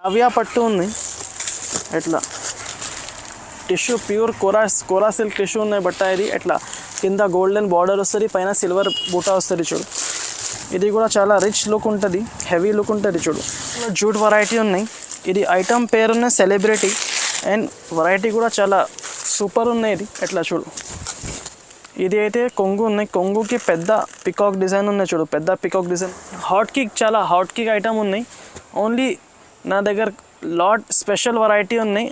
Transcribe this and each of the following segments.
అవియా పట్టు ఉంది, ఎట్లా టిష్యూ ప్యూర్ కోరా సిల్క్ టిష్యూ ఉన్నాయి బట్ట. ఇది ఎట్లా కింద గోల్డెన్ బార్డర్ వస్తుంది, పైన సిల్వర్ బూటా వస్తుంది చూడు. ఇది కూడా చాలా రిచ్ లుక్ ఉంటుంది, హెవీ లుక్ ఉంటుంది చూడు. జూట్ వెరైటీ ఉన్నాయి. ఇది ఐటమ్ పేరు ఉన్న సెలబ్రిటీ అండ్ వెరైటీ కూడా చాలా సూపర్ ఉన్నాయి. ఇది ఎట్లా చూడు. ఇది అయితే కొంగు ఉన్నాయి, కొంగుకి పెద్ద పికాక్ డిజైన్ ఉన్నాయి చూడు, పెద్ద పికాక్ డిజైన్. చాలా హాట్ కేక్ ఐటమ్ ఉన్నాయి. ఓన్లీ నా దగ్గర లాట్ స్పెషల్ వెరైటీ ఉన్నాయి.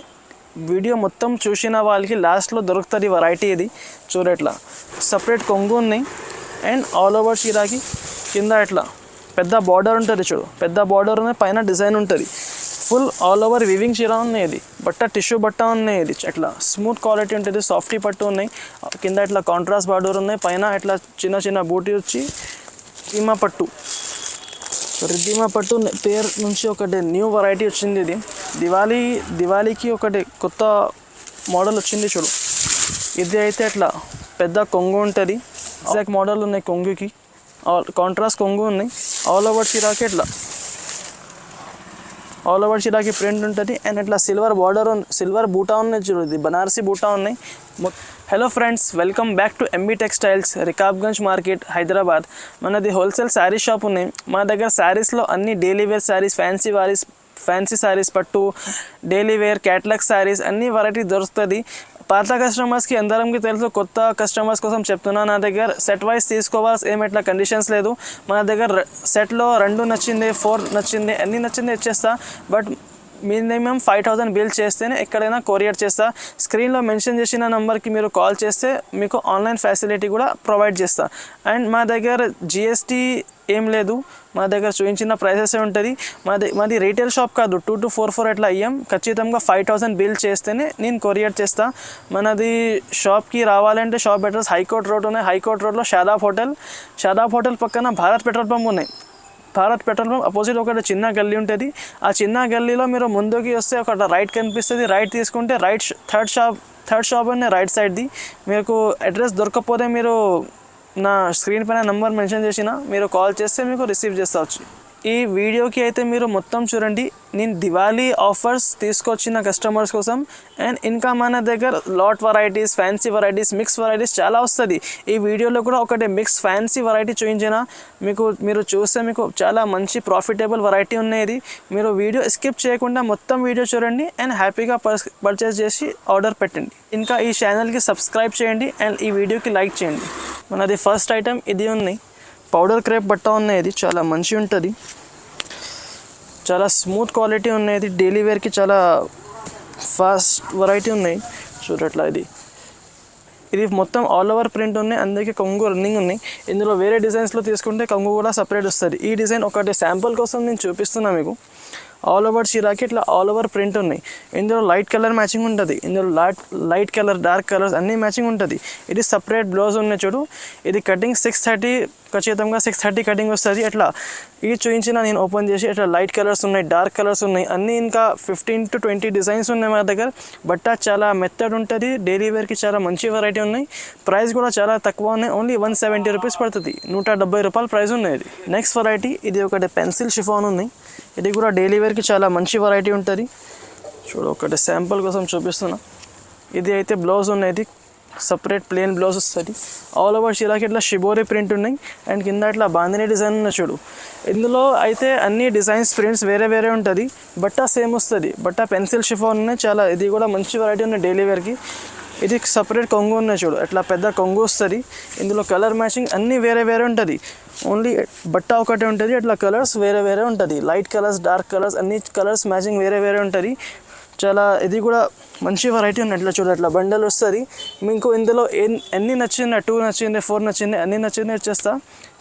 వీడియో మొత్తం చూసిన వాళ్ళకి లాస్ట్లో దొరుకుతుంది వెరైటీ. ఇది చూడు ఎట్లా సపరేట్ కొంగు ఉన్నాయి అండ్ ఆల్ ఓవర్ చీరాకి కింద ఎట్లా పెద్ద బార్డర్ ఉంటుంది చూడు, పెద్ద బార్డర్ ఉన్నాయి, పైన డిజైన్ ఉంటుంది. ఫుల్ ఆల్ ఓవర్ వివింగ్ చీర ఉన్నాయి. ఇది బట్ట టిష్యూ బట్ట ఉన్నాయి. ఇది ఎట్లా స్మూత్ క్వాలిటీ ఉంటుంది, సాఫ్టీ పట్టు ఉన్నాయి. కింద ఇట్లా కాంట్రాస్ట్ బార్డర్ ఉన్నాయి, పైన ఇట్లా చిన్న చిన్న బూటీ వచ్చి రిద్దిమా పట్టు. రిద్దిమా పట్టు పేరు నుంచి ఒకటి న్యూ వెరైటీ వచ్చింది. ఇది దివాళీకి ఒకటి కొత్త మోడల్ వచ్చింది చూడు. ఇది అయితే ఇట్లా పెద్ద కొంగు ఉంటుంది, ఎగ్జాక్ట్ మోడల్ ఉన్నాయి కొంగుకి, కాంట్రాస్ట్ కొంగు ఉన్నాయి. ఆల్ ఓవర్ చీరాకి ఇట్లా ఆల్ ఓవర్ చీరాకి ప్రింట్ ఉంటుంది అండ్ ఇట్లా సిల్వర్ బూటా ఉన్నాయి చూడు. ఇది బనారసి బూటా ఉన్నాయి. Hello friends, welcome back to MB textiles, Rikabganj market, Hyderabad. మనది హోల్సేల్ శారీ షాప్ ఉన్నాయి. మన దగ్గర శారీస్లో అన్ని daily wear saris, fancy saris, పట్టు, డైలీ వేర్, క్యాటలాగ్ శారీస్ అన్ని వెరైటీ దొరుకుతుంది. పాత కస్టమర్స్కి అందరంకి తెలుసు, కొత్త కస్టమర్స్ కోసం చెప్తున్నా. నా దగ్గర సెట్ వైజ్ తీసుకోవాల్సి ఎట్లా కండిషన్స్ లేదు. మన దగ్గర సెట్లో 2 నచ్చింది, 4 నచ్చింది, అన్నీ నచ్చింది ఇచ్చేస్తా. బట్ మినిమం 5000 బిల్ చేస్తేనే ఎక్కడైనా కొరియర్ చేస్తా. స్క్రీన్లో మెన్షన్ చేసిన నెంబర్కి మీరు కాల్ చేస్తే మీకు ఆన్లైన్ ఫెసిలిటీ కూడా ప్రొవైడ్ చేస్తా. అండ్ మా దగ్గర జిఎస్టీ ఏం లేదు, మా దగ్గర చూపించిన ప్రైసెస్ ఉంటుంది. మాది రీటైల్ షాప్ కాదు, 2 to 4 అట్లా అయ్యాం. ఖచ్చితంగా 5000 బిల్ చేస్తేనే నేను కొరియర్ చేస్తా. మనది షాప్కి రావాలంటే షాప్ అడ్రస్ హైకోర్ట్ రోడ్ ఉన్నాయి. హైకోర్ట్ రోడ్లో షాదాబ్ హోటల్ పక్కన భారత్ పెట్రోల్ పంప్ ఉన్నాయి. భారత్ పెట్రోల్ పంప్ అపోజిట్ ఒకటి చిన్న గల్లీ ఉంటుంది. ఆ చిన్న గల్లీలో మీరు ముందుకి వస్తే ఒక రైట్ కనిపిస్తుంది. రైట్ తీసుకుంటే థర్డ్ షాప్ అనే రైట్ సైడ్ది. మీకు అడ్రస్ దొరకకపోతే మీరు నా స్క్రీన్ పైన నెంబర్ మెన్షన్ చేసిన మీరు కాల్ చేస్తే మీకు రిసీవ్ చేస్తా వచ్చి. ఈ వీడియోకి అయితే మీరు మొత్తం చూడండి. నేను దివాళీ ఆఫర్స్ తీసుకొచ్చిన కస్టమర్స్ కోసం అండ్ ఇంకా మన దగ్గర lot varieties, fancy varieties, mix varieties చాలా వస్తుంది. ఈ వీడియోలో కూడా ఒకటి మిక్స్ ఫ్యాన్సీ వెరైటీ చూపించిన మీరు చూస్తే మీకు చాలా మంచి ప్రాఫిటబుల్ వెరైటీ ఉన్నది. మీరు వీడియో స్కిప్ చేయకుండా మొత్తం వీడియో చూడండి అండ్ హ్యాపీగా పర్చేస్ చేసి ఆర్డర్ పెట్టండి. ఇంకా ఈ ఛానల్కి సబ్స్క్రైబ్ చేయండి అండ్ ఈ వీడియోకి లైక్ చేయండి. మనది ఫస్ట్ ఐటమ్ ఇది ఉన్నాయి, పౌడర్ క్రేప్ బట్ట ఉన్నాయి. ఇది చాలా మంచి ఉంటుంది, చాలా స్మూత్ క్వాలిటీ ఉన్నాయి. డైలీ వేర్కి చాలా ఫాస్ట్ వెరైటీ ఉన్నాయి చూడట్లా. ఇది మొత్తం ఆల్ ఓవర్ ప్రింట్ ఉన్నాయి, అందుకే కొంగు రన్నింగ్ ఉన్నాయి. ఇందులో వేరే డిజైన్స్లో తీసుకుంటే కొంగు కూడా సపరేట్ వస్తుంది. ఈ డిజైన్ ఒకటి శాంపుల్ కోసం నేను చూపిస్తున్నా మీకు. ఆల్ ఓవర్ చీరాకి ఇట్లా ఆల్ ఓవర్ ప్రింట్ ఉన్నాయి. ఇందులో లైట్ కలర్ మ్యాచింగ్ ఉంటుంది, ఇందులో లైట్ కలర్, డార్క్ కలర్స్ అన్నీ మ్యాచింగ్ ఉంటుంది. ఇది సపరేట్ బ్లౌజ్ ఉన్నాయి చూడు. ఇది కటింగ్ 630, ఖచ్చితంగా 630 కటింగ్ వస్తుంది. అట్లా ఇది చూపించిన నేను ఓపెన్ చేసి ఇట్లా లైట్ కలర్స్ ఉన్నాయి, డార్క్ కలర్స్ ఉన్నాయి, అన్నీ ఇంకా 15 to 20 డిజైన్స్ ఉన్నాయి మా దగ్గర. బట్ట చాలా మెత్తడ్ ఉంటుంది, డైలీ వేర్కి చాలా మంచి వెరైటీ ఉన్నాయి. ప్రైస్ కూడా చాలా తక్కువ ఉన్నాయి, ఓన్లీ 170 రూపీస్ పడుతుంది, 170 రూపాయల ప్రైస్ ఉన్నాయి. ఇది నెక్స్ట్ వెరైటీ, ఇది ఒకటి పెన్సిల్ షిఫాన్ ఉంది. ఇది కూడా డైలీ వేర్కి చాలా మంచి వెరైటీ ఉంటుంది చూడు. ఒకటి శాంపుల్ కోసం చూపిస్తున్నా. ఇది అయితే బ్లౌజ్ ఉన్నది, సపరేట్ ప్లెయిన్ బ్లౌజ్ వస్తుంది. ఆల్ ఓవర్ చీరాకి ఇట్లా షిబోరి ప్రింట్ ఉన్నాయి అండ్ కింద ఇట్లా బాందిని డిజైన్ ఉన్న చూడు. ఇందులో అయితే అన్ని డిజైన్స్ ప్రింట్స్ వేరే ఉంటుంది, బట్ట సేమ్ వస్తుంది. బట్ట పెన్సిల్ షిఫాన్ ఉన్నాయి చాలా. ఇది కూడా మంచి వెరైటీ ఉన్నాయి డైలీ వేర్కి. ఇది సపరేట్ కొంగు ఉన్నాయి చూడు, అట్లా పెద్ద కొంగు వస్తుంది. ఇందులో కలర్ మ్యాచింగ్ అన్నీ వేరే ఉంటుంది. ఓన్లీ బట్ట ఒకటే ఉంటుంది, అట్లా కలర్స్ వేరే ఉంటుంది. లైట్ కలర్స్, డార్క్ కలర్స్, అన్ని కలర్స్ మ్యాచింగ్ వేరే ఉంటుంది చాలా. ఇది కూడా మంచి వెరైటీ ఉంది. అట్లా చూడు, అట్లా బండల్ వస్తుంది. మీకు ఇందులో ఎన్ని నచ్చింది, 2 నచ్చింది, 4 నచ్చింది, అన్ని నచ్చింది ఇచ్చేస్తా.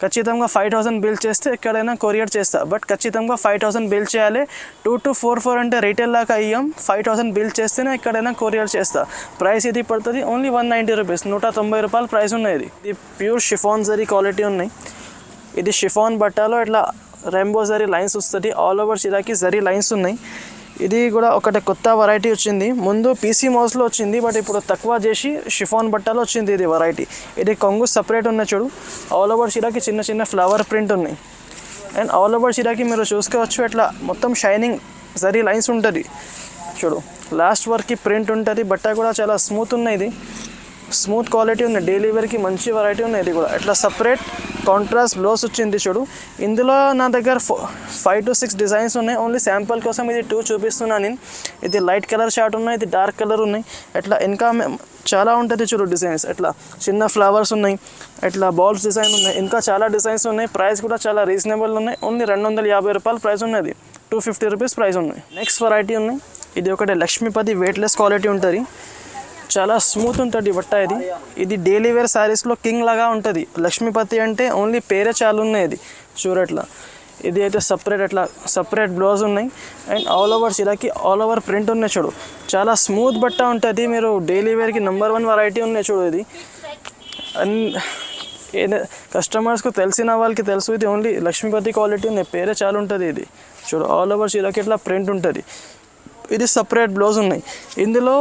ఖచ్చితంగా 5000 బిల్ చేస్తే ఎక్కడైనా కొరియర్ చేస్తా. బట్ ఖచ్చితంగా 5000 బిల్ చేయాలి. 2 to 4 అంటే రీటైల్ లాగా అయ్యాం. 5000 బిల్ చేస్తేనే ఎక్కడైనా కొరియర్ చేస్తా. ప్రైస్ ఇది పడుతుంది ఓన్లీ 190 రూపీస్, 190 రూపాయల ప్రైస్ ఉన్నాయి. ఇది ప్యూర్ షిఫాన్ జరీ క్వాలిటీ ఉన్నాయి. ఇది షిఫాన్ బట్టలో ఇట్లా రెయిన్బో జరీ లైన్స్ వస్తుంది. ఆల్ ఓవర్ చీరాకి జరీ లైన్స్ ఉన్నాయి. ఇది కూడా ఒకటి కొత్త వెరైటీ వచ్చింది. ముందు పీసీ మౌస్లో వచ్చింది, బట్ ఇప్పుడు తక్కువ చేసి షిఫాన్ బట్టలో వచ్చింది ఇది వెరైటీ. ఇది కొంగు సపరేట్ ఉన్న చూడు. ఆల్ ఓవర్ చీరాకి చిన్న ఫ్లవర్ ప్రింట్ ఉన్నాయి అండ్ ఆల్ ఓవర్ చీరాకి మీరు చూసుకోవచ్చు. ఇట్లా మొత్తం షైనింగ్ జరీ లైన్స్ ఉంటుంది చూడు, లాస్ట్ వరకు ప్రింట్ ఉంటుంది. బట్ట కూడా చాలా స్మూత్ ఉన్నాయి, ఇది స్మూత్ క్వాలిటీ ఉంది, డైలీ వేర్కి మంచి వెరైటీ ఉన్నాయి. ఇది కూడా ఇట్లా సపరేట్ కాంట్రాస్ట్ బ్లౌజ్ వచ్చింది చూడు. ఇందులో నా దగ్గర 5 to 6 డిజైన్స్ ఉన్నాయి. ఓన్లీ శాంపుల్ కోసం ఇది 2 చూపిస్తున్నాను నేను. ఇది లైట్ కలర్ షార్ట్ ఉన్నాయి, ఇది డార్క్ కలర్ ఉన్నాయి. ఇట్లా ఇంకా చాలా ఉంటుంది చూడు డిజైన్స్. ఇట్లా చిన్న ఫ్లవర్స్ ఉన్నాయి, ఇట్లా బాల్స్ డిజైన్ ఉన్నాయి, ఇంకా చాలా డిజైన్స్ ఉన్నాయి. ప్రైస్ కూడా చాలా రీజనబుల్ ఉన్నాయి. ఓన్లీ 250 రూపాయలు ప్రైస్ ఉన్నది, 250 రూపీస్ ప్రైస్ ఉన్నాయి. నెక్స్ట్ వెరైటీ ఉన్నాయి, ఇది ఒకటి లక్ష్మీపతి వెయిట్లెస్ క్వాలిటీ ఉంటుంది, చాలా స్మూత్ ఉంటుంది బట్ట. ఇది డైలీ వేర్ శారీస్లో కింగ్ లాగా ఉంటుంది. లక్ష్మీపతి అంటే ఓన్లీ పేరే చాలు ఉన్నాయి. ఇది చూడట్లా, ఇది అయితే సపరేట్ అట్లా సపరేట్ బ్లౌజ్ ఉన్నాయి అండ్ ఆల్ ఓవర్ చీరకి ఆల్ ఓవర్ ప్రింట్ ఉన్నాయి చూడు. చాలా స్మూత్ బట్ట ఉంటుంది, మీరు డైలీ వేర్కి నెంబర్ 1 వెరైటీ ఉన్నాయి చూడు. ఇది కస్టమర్స్కు తెలిసిన వాళ్ళకి తెలుసు, ఇది ఓన్లీ లక్ష్మీపతి క్వాలిటీ ఉన్నాయి, పేరే చాలు ఉంటుంది. ఇది చూడు, ఆల్ ఓవర్ చీరకి ఇట్లా ప్రింట్ ఉంటుంది. ఇది సపరేట్ బ్లౌజ్ ఉన్నాయి. ఇందులో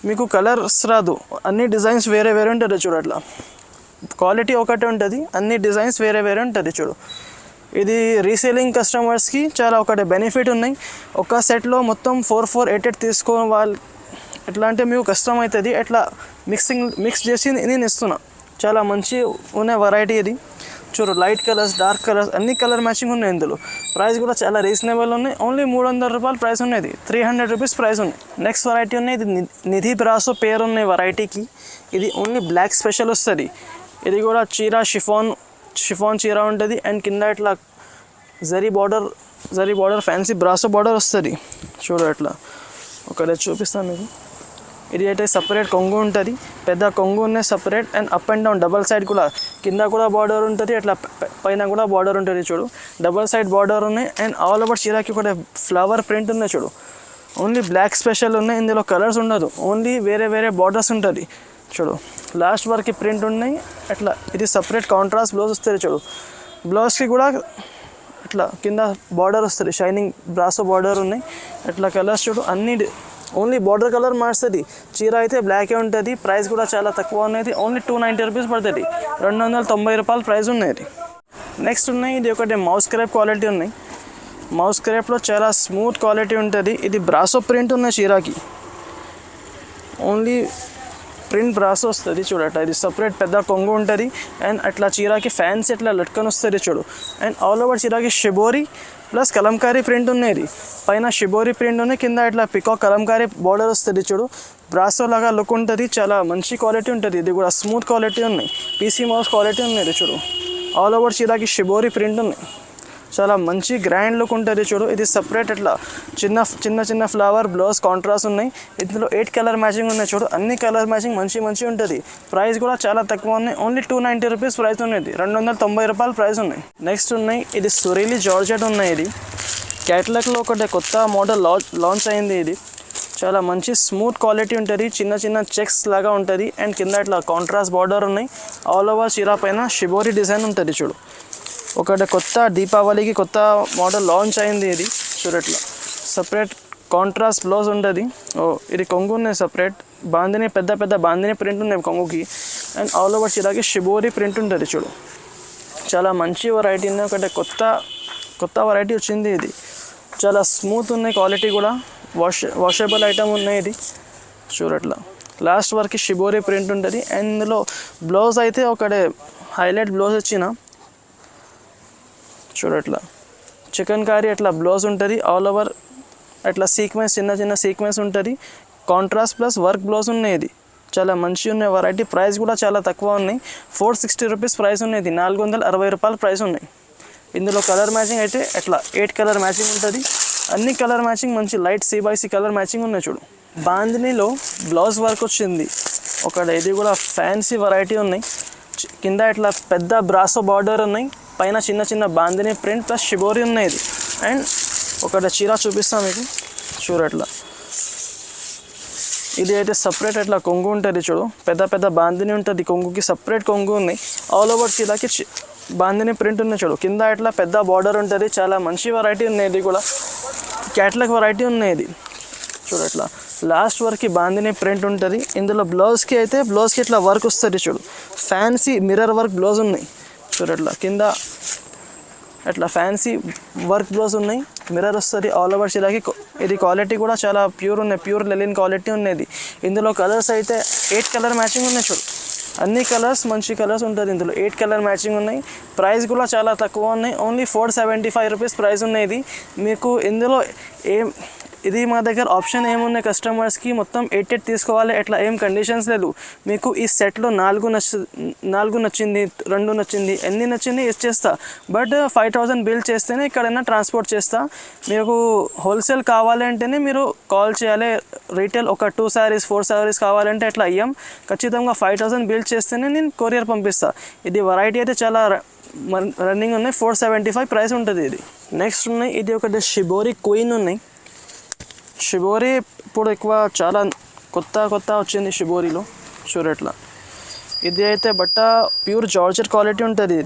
మీకు కలర్స్ రాదు, అన్ని డిజైన్స్ వేరే వేరే ఉంటుంది చూడు. అట్లా క్వాలిటీ ఒకటే ఉంటుంది, అన్ని డిజైన్స్ వేరే వేరే ఉంటుంది చూడు. ఇది రీసేలింగ్ కస్టమర్స్కి చాలా ఒకటి బెనిఫిట్ ఉన్నాయి. ఒక సెట్లో మొత్తం 4, 4, 8 తీసుకోని వాళ్ళు ఎట్లా అంటే మీకు కష్టం అవుతుంది. ఎట్లా మిక్స్ చేసి నేను ఇస్తున్నా. చాలా మంచి ఉన్న వెరైటీ ఇది చూడు. లైట్ కలర్స్, డార్క్ కలర్స్, అన్ని కలర్ మ్యాచింగ్ ఉన్నాయి. ఇందులో ప్రైస్ కూడా చాలా రీజనబుల్ ఉన్నాయి. ఓన్లీ 300 రూపాయలు ప్రైస్ ఉన్నది, 300 రూపీస్ ప్రైస్ ఉన్నాయి. నెక్స్ట్ వెరైటీ ఉన్నాయి, ఇది నిధి బ్రాసో పేరు ఉన్నాయి వెరైటీకి. ఇది ఓన్లీ బ్లాక్ స్పెషల్ వస్తుంది. ఇది కూడా చీర షిఫాన్ చీర ఉంటుంది అండ్ కింద ఇట్లా zari border fancy brasso border వస్తుంది చూడు. అట్లా ఒకటే చూపిస్తాను మీకు. ఇది అయితే సపరేట్ కొంగు ఉంటుంది, పెద్ద కొంగు ఉన్నాయి separate and up and down double side కూడా, కింద కూడా బార్డర్ ఉంటుంది, అట్లా పైన కూడా బార్డర్ ఉంటుంది చూడు. డబల్ సైడ్ బార్డర్ ఉన్నాయి అండ్ ఆల్ ఓవర్ చీరకి కూడా ఫ్లవర్ ప్రింట్ ఉన్నాయి చూడు. ఓన్లీ బ్లాక్ స్పెషల్ ఉన్నాయి, ఇందులో కలర్స్ ఉండదు, ఓన్లీ వేరే వేరే బార్డర్స్ ఉంటుంది చూడు. లాస్ట్ వరకు ప్రింట్ ఉన్నాయి అట్లా. ఇది సపరేట్ కాంట్రాస్ట్ బ్లౌజ్ వస్తుంది చూడు. బ్లౌజ్కి కూడా ఇట్లా కింద బార్డర్ వస్తుంది, షైనింగ్ బ్రాసో బార్డర్ ఉన్నాయి. అట్లా కలర్స్ చూడు, అన్ని ఓన్లీ బార్డర్ కలర్ మారుస్తుంది. చీర అయితే బ్లాకే ఉంటుంది. ప్రైస్ కూడా చాలా తక్కువ ఉన్నది, ఓన్లీ 290 రూపీస్ పడుతుంది, 290 రూపాయలు ప్రైస్ ఉన్నది. నెక్స్ట్ ఉన్నాయి, ఇది ఒకటి మౌస్ క్రేప్ క్వాలిటీ ఉన్నాయి. మౌస్ క్రేప్లో చాలా స్మూత్ క్వాలిటీ ఉంటుంది. ఇది బ్రాసో ప్రింట్ ఉన్న చీరకి, ఓన్లీ ప్రింట్ బ్రాసో వస్తుంది చూడట. ఇది సపరేట్ పెద్ద కొంగు ఉంటుంది అండ్ అట్లా చీరకి ఫ్యాన్స్ ఇట్లా లట్కొని వస్తుంది చూడు. అండ్ ఆల్ ఓవర్ చీరకి షిబోరి ప్లస్ కలంకారీ ప్రింట్ ఉన్నది. పైన షిబోరి ప్రింట్ ఉన్నాయి, కింద ఇట్లా పికాక్ కలంకారీ బార్డర్ వస్తుంది చూడు. బ్రాసో లాగా లుక్ ఉంటుంది, చాలా మంచి క్వాలిటీ ఉంటుంది. ఇది కూడా స్మూత్ క్వాలిటీ ఉన్నాయి, పీసీ మౌస్ క్వాలిటీ ఉన్నది చూడు. ఆల్ ఓవర్ చీరకి షిబోరి ప్రింట్ ఉన్నాయి, చాలా మంచి గ్రాండ్ లుక్ ఉంటుంది చూడు. ఇది సపరేట్ ఇట్లా చిన్న ఫ్లవర్ బ్లౌజ్ కాంట్రాస్ట్ ఉన్నాయి. ఇందులో 8 కలర్ మ్యాచింగ్ ఉన్నాయి చూడు. అన్ని కలర్ మ్యాచింగ్ మంచి ఉంటుంది. ప్రైస్ కూడా చాలా తక్కువ ఉన్నాయి, ఓన్లీ 290 రూపీస్ ప్రైస్ ఉన్నది, 290 రూపాయలు ప్రైస్ ఉన్నాయి. నెక్స్ట్ ఉన్నాయి, ఇది సురీలి జార్జెట్ ఉన్నాయి. ఇది క్యాటలాగ్లో ఒకటి కొత్త మోడల్ లాంచ్ అయింది. ఇది చాలా మంచి స్మూత్ క్వాలిటీ ఉంటుంది, చిన్న చెక్స్ లాగా ఉంటుంది అండ్ కింద ఇట్లా కాంట్రాస్ట్ బార్డర్ ఉన్నాయి. ఆల్ ఓవర్ చీర పైన షిబోరి డిజైన్ ఉంటుంది చూడు. ఒకటి కొత్త దీపావళికి కొత్త మోడల్ లాంచ్ అయింది. ఇది చూడట్లా సపరేట్ కాంట్రాస్ట్ బ్లౌజ్ ఉంటుంది. ఇది కొంగు ఉన్నాయి సపరేట్, బాందిని పెద్ద బాందిని ప్రింట్ ఉన్నాయి కొంగుకి అండ్ ఆల్ ఓవర్ చీరకి షిబోరి ప్రింట్ ఉంటుంది చూడు. చాలా మంచి వెరైటీ ఉన్నాయి, ఒకటి కొత్త వెరైటీ వచ్చింది. ఇది చాలా స్మూత్ ఉన్నాయి, క్వాలిటీ కూడా వాషబుల్ ఐటమ్ ఉన్నాయి. ఇది చూడట్లా లాస్ట్ వరకు షిబోరి ప్రింట్ ఉంటుంది. అండ్ ఇందులో బ్లౌజ్ అయితే ఒకటి హైలైట్ బ్లౌజ్ వచ్చిన చూడట్లా చికెన్ కారీ అట్లా బ్లౌజ్ ఉంటుంది. ఆల్ ఓవర్ అట్లా సీక్వెన్స్ చిన్న సీక్వెన్స్ ఉంటుంది, కాంట్రాస్ట్ ప్లస్ వర్క్ బ్లౌజ్ ఉన్నాయి. ఇది చాలా మంచి ఉన్నాయి వెరైటీ. ప్రైస్ కూడా చాలా తక్కువ ఉన్నాయి, 460 రూపీస్ ప్రైస్ ఉన్నది, 460 రూపాయలు ప్రైస్ ఉన్నాయి. ఇందులో కలర్ మ్యాచింగ్ అయితే అట్లా 8 కలర్ మ్యాచింగ్ ఉంటుంది. అన్ని కలర్ మ్యాచింగ్ మంచి లైట్ C/C కలర్ మ్యాచింగ్ ఉన్నాయి చూడు. బాందినీలో బ్లౌజ్ వర్క్ వచ్చింది ఒకటి. ఇది కూడా ఫ్యాన్సీ వెరైటీ ఉన్నాయి. కింద ఇట్లా పెద్ద బ్రాసో బార్డర్ ఉన్నాయి, పైన చిన్న బాందిని ప్రింట్ ప్లస్ షిబోరి ఉన్నాయి. ఇది అండ్ ఒకటి చీర చూపిస్తాను మీకు చూడట్లా. ఇది అయితే సపరేట్ అట్లా కొంగు ఉంటుంది చూడు. పెద్ద బాందిని ఉంటుంది, కొంగుకి సపరేట్ కొంగు ఉన్నాయి. ఆల్ ఓవర్ చీరకి బాందిని ప్రింట్ ఉన్నాయి చూడు. కింద ఇట్లా పెద్ద బార్డర్ ఉంటుంది, చాలా మంచి వెరైటీ ఉన్నాయి. ఇది కూడా క్యాటలాగ్ వెరైటీ ఉన్నాయి. ఇది చూడట్లా లాస్ట్ వరకు బాందిని ప్రింట్ ఉంటుంది. ఇందులో బ్లౌజ్కి ఇట్లా వర్క్ వస్తుంది చూడు. ఫ్యాన్సీ మిర్రర్ వర్క్ బ్లౌజ్ ఉన్నాయి చూడట్లా. కింద అట్లా ఫ్యాన్సీ వర్క్ బ్లౌజ్ ఉన్నాయి, మిర్రర్ వస్తుంది ఆల్ ఓవర్ చీరకి. ఇది క్వాలిటీ కూడా చాలా ప్యూర్ ఉన్నాయి, ప్యూర్ లెలిన్ క్వాలిటీ ఉన్నది. ఇందులో కలర్స్ అయితే 8 కలర్ మ్యాచింగ్ ఉన్నాయి చూడు, అన్ని కలర్స్ మంచి కలర్స్ ఉంటుంది ఇందులో. 8 కలర్ మ్యాచింగ్ ఉన్నాయి. ప్రైస్ కూడా చాలా తక్కువ ఉన్నాయి, ఓన్లీ 475 రూపీస్ ప్రైస్ ఉన్నాయి. మీకు ఇందులో ఇది మా దగ్గర ఆప్షన్ ఏమున్నాయి కస్టమర్స్కి, మొత్తం 8 తీసుకోవాలి ఎట్లా ఏం కండిషన్స్ లేదు. మీకు ఈ సెట్లో 4 నచ్చింది, 2 నచ్చింది, ఎన్ని నచ్చింది ఇచ్చేస్తా. బట్ 5000 బిల్ చేస్తేనే ఇక్కడైనా ట్రాన్స్పోర్ట్ చేస్తా. మీకు హోల్సేల్ కావాలంటేనే మీరు కాల్ చేయాలి. రీటైల్ ఒక 2 సారీస్ 4 సారీస్ కావాలంటే అట్లా అయ్యాం. ఖచ్చితంగా 5000 బిల్ చేస్తేనే నేను కొరియర్ పంపిస్తా. ఇది వెరైటీ అయితే చాలా రన్నింగ్ ఉన్నాయి, 475 ప్రైస్ ఉంటుంది ఇది. నెక్స్ట్ ఉన్నాయి, ఇది ఒకటి షిబోరి క్వీన్ ఉన్నాయి. షిబోరి ఇప్పుడు ఎక్కువ చాలా కొత్త వచ్చింది షిబోరిలో చూడట్లా. ఇది అయితే బట్ట ప్యూర్ జార్జెట్ క్వాలిటీ ఉంటుంది.